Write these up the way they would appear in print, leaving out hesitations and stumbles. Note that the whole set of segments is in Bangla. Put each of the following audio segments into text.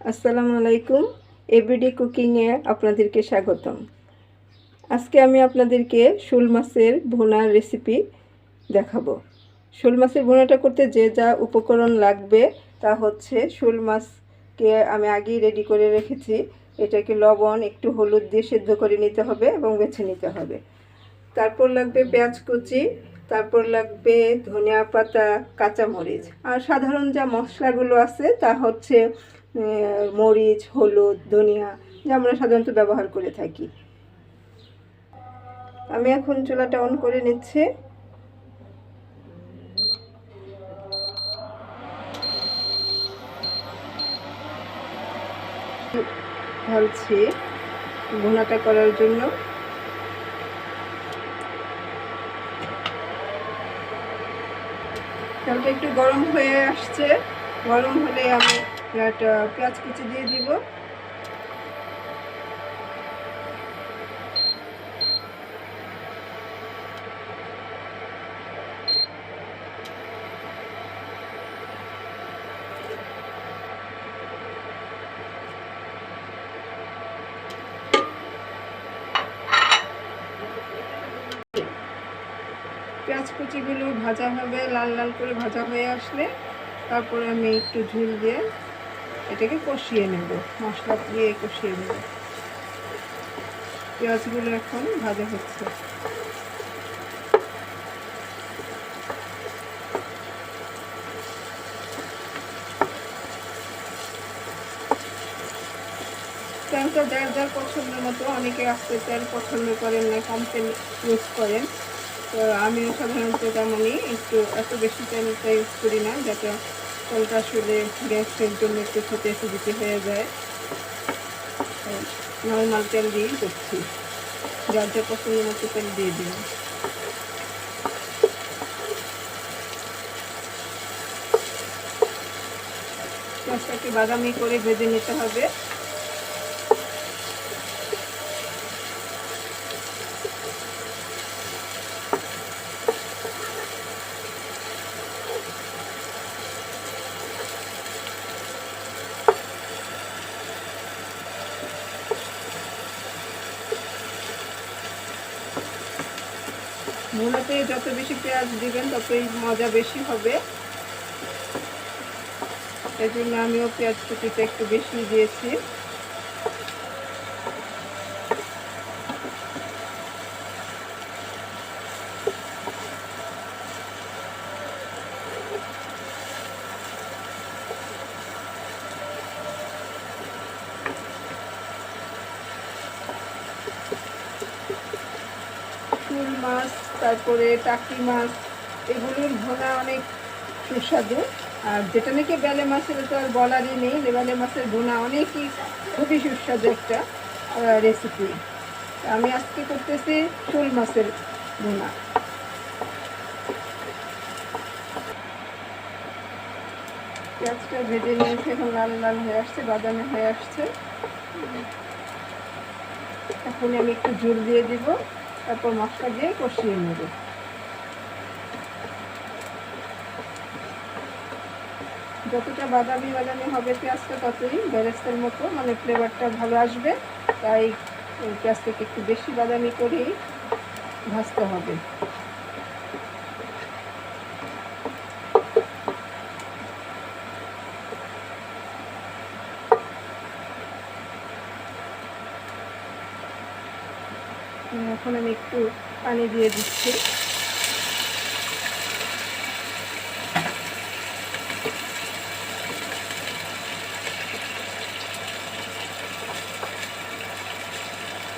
আসসালামু আলাইকুম। এভরিডে কুকিংয়ে আপনাদেরকে স্বাগতম। আজকে আমি আপনাদেরকে শোল মাছের ভুনার রেসিপি দেখাবো। শোল মাছের ভুনাটা করতে যে যা উপকরণ লাগবে তা হচ্ছে, শোল মাছকে আমি আগেই রেডি করে রেখেছি। এটাকে লবণ একটু হলুদ দিয়ে সেদ্ধ করে নিতে হবে এবং বেছে নিতে হবে। তারপর লাগবে পেঁয়াজ কুচি, তারপর লাগবে ধনিয়া পাতা, কাঁচামরিচ, আর সাধারণ যা মশলাগুলো আছে তা হচ্ছে মরিচ, হলুদ, ধনিয়া, যা আমরা সাধারণত ব্যবহার করে থাকি। আমি এখন চুলাটা অন করে নিচ্ছি। ঢালছি ভুনাটা করার জন্য। তেলটা একটু গরম হয়ে আসছে। গরম হলে আমি একটা পেঁয়াজ কুচি দিয়ে দিব। পেঁয়াজ কুচিগুলো ভাজা হবে, লাল লাল করে ভাজা হয়ে আসলে তারপরে আমি একটু ঝোল দিয়ে এটাকে কষিয়ে নেব, মশলা দিয়ে কষিয়ে নেব। পেঁয়াজগুলো এখন ভাজা হচ্ছে। তেলটা যার যার পছন্দের মতো, অনেকে আস্তে তেল পছন্দ করেন না, কম তেল ইউজ করেন। তো আমি সাধারণত তেমনই একটু এত বেশি তেলটা ইউজ করি না, যাতে তেলটা আসলে গ্যাসের জন্য একটু খেতে অ্যাসিডিটি হয়ে যায়। নর্মাল তেল দিয়েই করছি, যার যার পছন্দের মতো তেল দিয়ে দিন। পেঁয়াজটাকে বাদামি করে ভেজে নিতে হবে। ভুনাতে যত বেশি পেঁয়াজ দিবেন ততই মজা বেশি হবে। এই জন্য আমিও পেঁয়াজ কুচিটা একটু বেশি দিয়েছি। শোল মাছ, তারপরে টাকি মাছ, এগুলোর ভুনা অনেক সুস্বাদু। আর যেটা নাকি বেলে মাছের, তো আর বলারই নেই। বেলে মাছের ভুনা অনেকই খুবই সুস্বাদু একটা রেসিপি। আমি আজকে করতেছি শোল মাছের ভুনা। পেঁয়াজটা ভেজে নিয়েছে, এখন লাল লাল হয়ে আসছে, বাদামি হয়ে আসছে। এখন আমি একটু ঝোল দিয়ে দিব, তারপর মশলা দিয়ে কষিয়ে নেব। যতটা বাদামি বাদামি হবে পেঁয়াজটা, ততই বেরেস্তার মতো মানে ফ্লেভারটা ভালো আসবে। তাই পেঁয়াজটাকে একটু বেশি বাদামি করেই ভাজতে হবে। এখন আমি একটু পানি দিয়ে দিচ্ছি।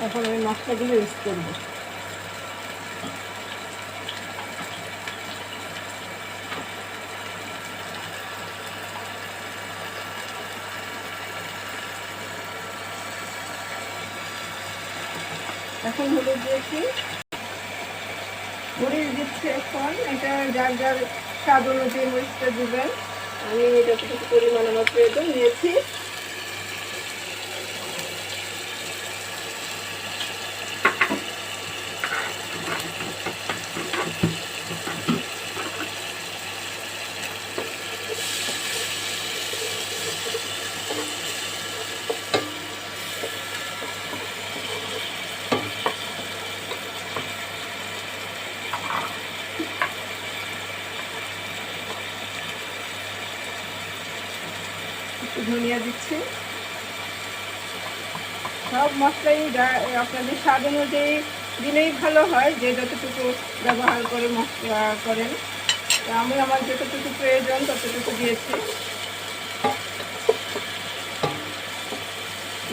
এখন আমি মশলাগুলো ইউজ করব। এখন হলুদ দিয়েছি, মরিচ দিচ্ছি। এখন এটা যার যার স্বাদ অনুযায়ী মরিচটা দিবেন। আমি যতটুকু পরিমাণ আমার প্রয়োজন নিয়েছি। ধনিয়া দিচ্ছি। সব মশলাই আপনাদের স্বাদ অনুযায়ী দিলেই ভালো হয়, যে যতটুকু ব্যবহার করে মশলা করেন। আমি আমার যতটুকু প্রয়োজন ততটুকু দিয়েছি।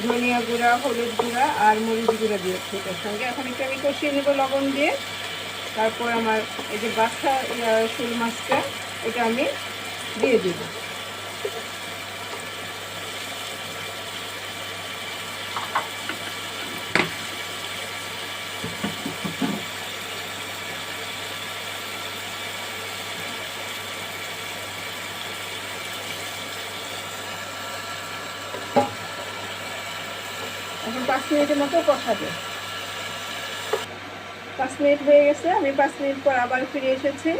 ধনিয়া গুঁড়া, হলুদ গুঁড়া আর মরিচ গুঁড়া দিয়েছি এটার সঙ্গে। এখন একটু আমি কষিয়ে নেব লবণ দিয়ে। তারপর আমার এই যে বাছা শোল মাছটা, এটা আমি দিয়ে দেব। এখন 5 মিনিটের মতো কষাবে। 5 মিনিট হয়ে গেছে। আমি 5 মিনিট পর আবার ফিরে এসেছি।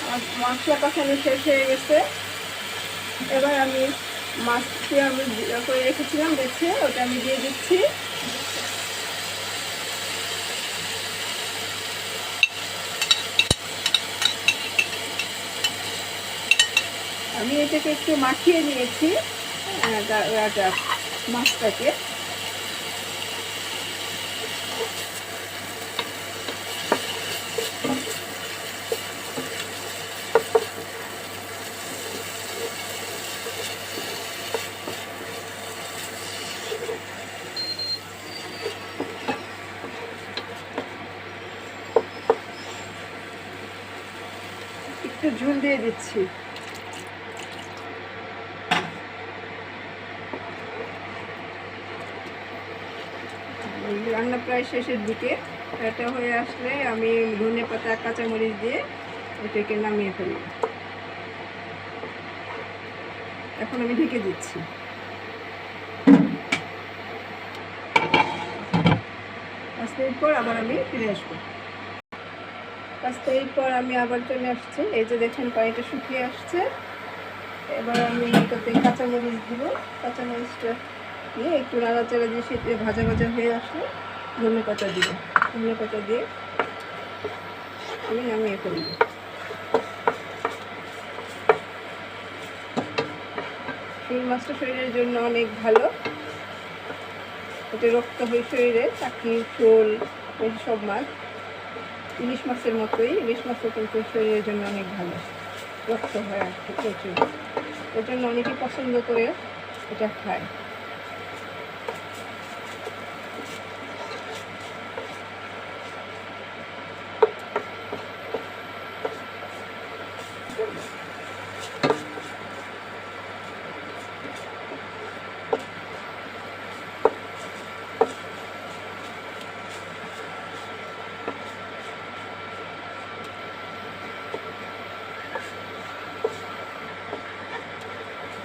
আমার মশলা কষানো শেষ হয়ে গেছে। এবার আমি মাছটি আমি করে রেখেছিলাম বেছে, ওটা আমি দিয়ে দিচ্ছি। আমি এটাকে একটু মাখিয়ে নিয়েছি মাছটাকে। একটু ঝোল দিয়ে দিচ্ছি। রান্না প্রায় শেষের দিকে। এটা হয়ে আসলে আমি ধনেপাতা, কাঁচামরিচ দিয়ে এটাকে নামিয়ে ফেলব। এখন আমি ঢেকে দিচ্ছি। 5 মিনিট পর আবার আমি ফিরে আসবো। 5 মিনিট পর আমি আবার চলে আসছি। এই যে দেখেন পানিটা শুকিয়ে আসছে। এবার আমি এটাতে কাঁচামরিচ দিব। কাঁচামরিচটা দিয়ে একটু নাড়াচাড়া দিয়ে সেটা ভাজা ভাজা হয়ে আসলে ধনেপাতা দিব। ধনেপাতা দিয়ে আমি নামিয়ে ফেলব। শোল মাছটা শরীরের জন্য অনেক ভালো। এটা রক্ত হয় শরীরে, চাকরি, শোল, সব মাছ ইলিশ মাছের মতোই। ইলিশ মাছও কিন্তু শরীরের জন্য অনেক ভালো, রক্ত হয় আর কি প্রচুর। ওই জন্য অনেকেই পছন্দ করে এটা খায়।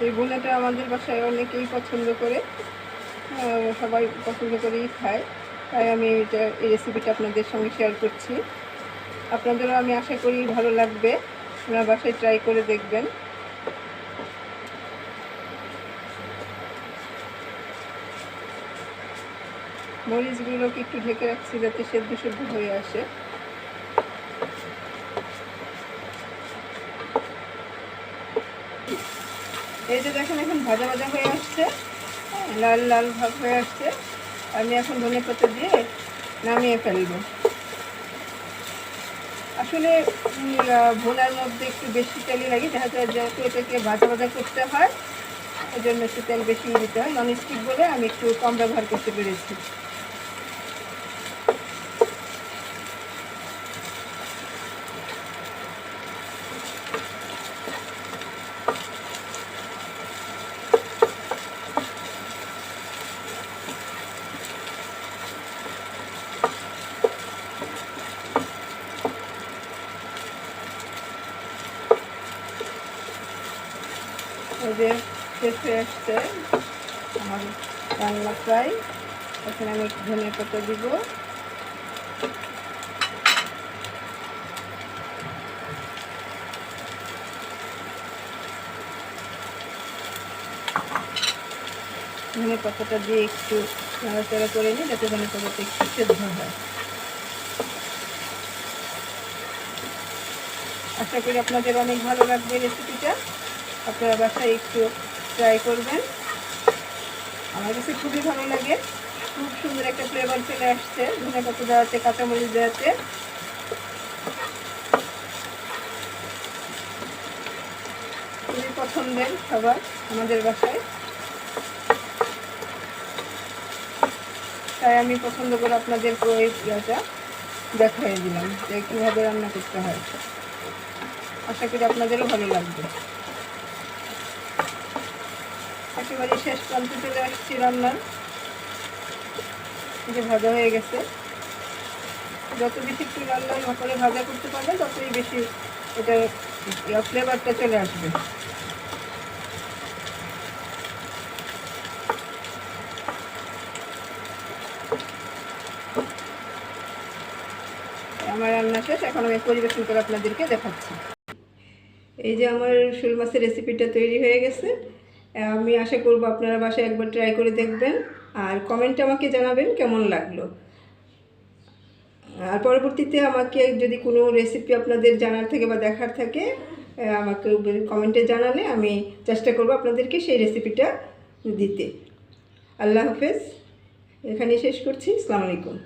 এই ভুনাটা আমাদের বাসায় অনেকেই পছন্দ করে, সবাই পছন্দ করেই খায়। তাই আমি এই রেসিপিটা আপনাদের সঙ্গে শেয়ার করছি। আপনাদেরও আমি আশা করি ভালো লাগবে। আপনারা বাসায় ট্রাই করে দেখবেন। মরিচগুলোকে একটু ঢেকে রাখছি যাতে সেদ্ধ সেদ্ধ হয়ে আসে। এই যে দেখেন এখন ভাজা ভাজা হয়ে আসছে, লাল লাল ভাব হয়ে আসছে। আমি এখন ধনেপাতা দিয়ে নামিয়ে ফেলব। আসলে ভুনার মধ্যে একটু বেশি তেলই লাগে, দেখা যায় যেহেতু এটাকে ভাজা ভাজা করতে হয়, ওই জন্য একটু তেল বেশি দিতে হয়। ননস্টিক বলে আমি একটু কম ব্যবহার করতে পেরেছি। এই যে শেষ হয়ে আসছে আমার রান্না প্রায়। এখন আমি একটু ধনিয়া পাতা দিব। ধনিয়া পাতাটা দিয়ে একটু নাড়াচাড়া করে নিই যাতে ধনিয়া পাতাটা একটু সেদ্ধ হয়। আশা করি আপনাদের অনেক ভালো লাগবে রেসিপিটা। আপনারা বাসায় একটু ট্রাই করবেন। আমার কাছে খুবই ভালো লাগে, খুব সুন্দর একটা ফ্লেভার চলে আসছে ধনেপাতা দেওয়াতে, কাঁচামরিচ দেওয়াতে। খুবই পছন্দের খাবার আমাদের বাসায়, তাই আমি পছন্দ করে আপনাদের ওই ইয়েটা দেখাই দিলাম যে কীভাবে রান্না করতে হয়। আশা করি আপনাদেরও ভালো লাগবে। একেবারে শেষ প্রান্তে চলে আসছি রান্নার। যে ভাজা হয়ে গেছে, যত বেশি একটু লাল লাল করে ভাজা করতে পারবেন ততই বেশি এটা ফ্লেভারটা চলে আসবে। আমার রান্না শেষ, এখন আমি পরিবেশন করে আপনাদেরকে দেখাচ্ছি। এই যে আমার শোল মাছের রেসিপিটা তৈরি হয়ে গেছে। আমি আশা করব আপনারা বাসায় একবার ট্রাই করে দেখবেন আর কমেন্টে আমাকে জানাবেন কেমন লাগলো। আর পরবর্তীতে আমাকে যদি কোনো রেসিপি আপনাদের জানার থাকে বা দেখার থাকে, আমাকে কমেন্টে জানালে আমি চেষ্টা করব আপনাদেরকে সেই রেসিপিটা দিতে। আল্লাহ হাফেজ, এখানেই শেষ করছি। আসসালামু আলাইকুম।